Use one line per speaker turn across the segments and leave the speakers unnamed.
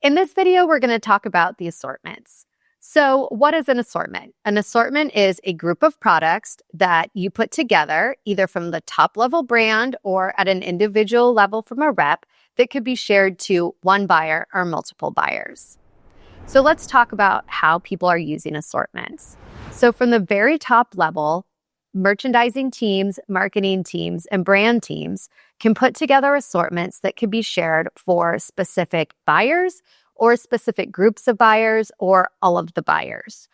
In this video, we're going to talk about the assortments. So what is an assortment? An assortment is a group of products that you put together either from the top level brand or at an individual level from a rep that could be shared to one buyer or multiple buyers. So let's talk about how people are using assortments. So from the very top level, merchandising teams, marketing teams, and brand teams can put together assortments that can be shared for specific buyers or specific groups of buyers or all of the buyers.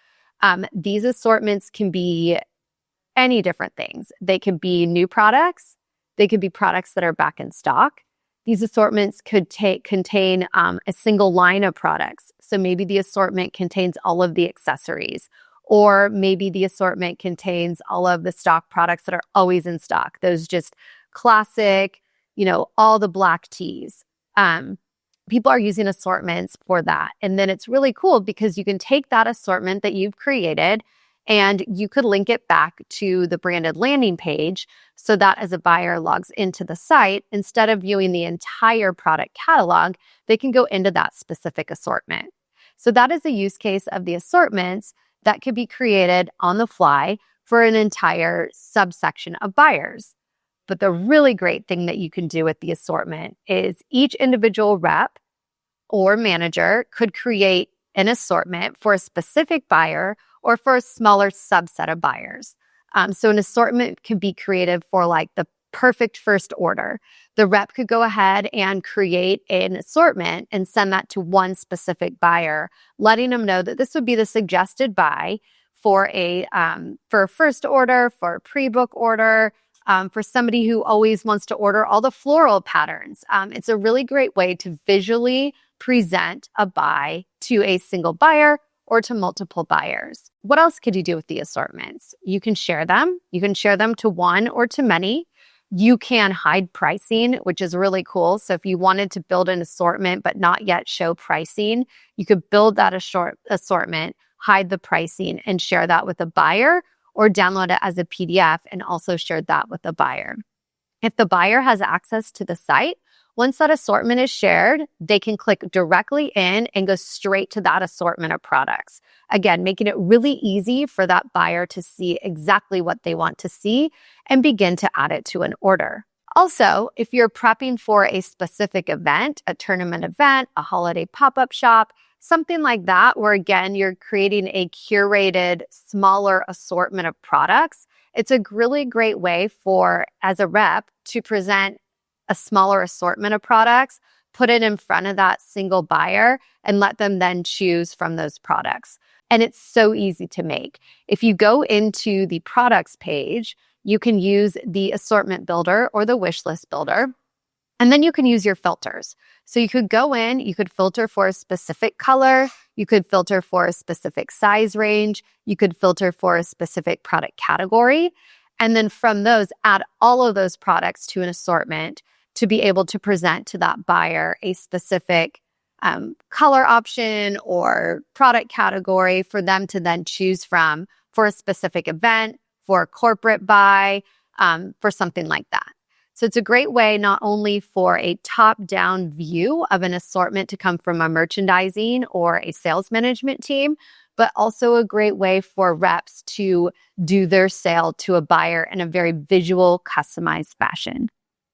These assortments can be any different things. They can be new products. They could be products that are back in stock. These assortments could contain a single line of products. So maybe the assortment contains all of the accessories, or maybe the assortment contains all of the stock products that are always in stock. Those just classic, all the black teas. People are using assortments for that. And then it's really cool because you can take that assortment that you've created and you could link it back to the branded landing page so that as a buyer logs into the site, instead of viewing the entire product catalog, they can go into that specific assortment. So that is a use case of the assortments that could be created on the fly for an entire subsection of buyers. But the really great thing that you can do with the assortment is each individual rep or manager could create an assortment for a specific buyer or for a smaller subset of buyers. So an assortment can be created for like the perfect first order. The rep could go ahead and create an assortment and send that to one specific buyer, letting them know that this would be the suggested buy for a first order, for a pre-book order, for somebody who always wants to order all the floral patterns. It's a really great way to visually present a buy to a single buyer or to multiple buyers. What else could you do with the assortments? You can share them. You can share them to one or to many. You can hide pricing, which is really cool. So if you wanted to build an assortment but not yet show pricing, you could build that assortment, hide the pricing, and share that with a buyer, or download it as a PDF and also share that with a buyer. If the buyer has access to the site, once that assortment is shared, they can click directly in and go straight to that assortment of products. Again, making it really easy for that buyer to see exactly what they want to see and begin to add it to an order. Also, if you're prepping for a specific event, a tournament event, a holiday pop-up shop, something like that, where again, you're creating a curated, smaller assortment of products, it's a really great way for, as a rep, to present a smaller assortment of products, put it in front of that single buyer, and let them then choose from those products. And it's so easy to make. If you go into the products page, you can use the assortment builder or the wish list builder, and then you can use your filters. So you could go in, you could filter for a specific color, you could filter for a specific size range, you could filter for a specific product category, and then from those, add all of those products to an assortment to be able to present to that buyer a specific color option or product category for them to then choose from for a specific event, for a corporate buy, for something like that. So it's a great way not only for a top-down view of an assortment to come from a merchandising or a sales management team, but also a great way for reps to do their sale to a buyer in a very visual, customized fashion.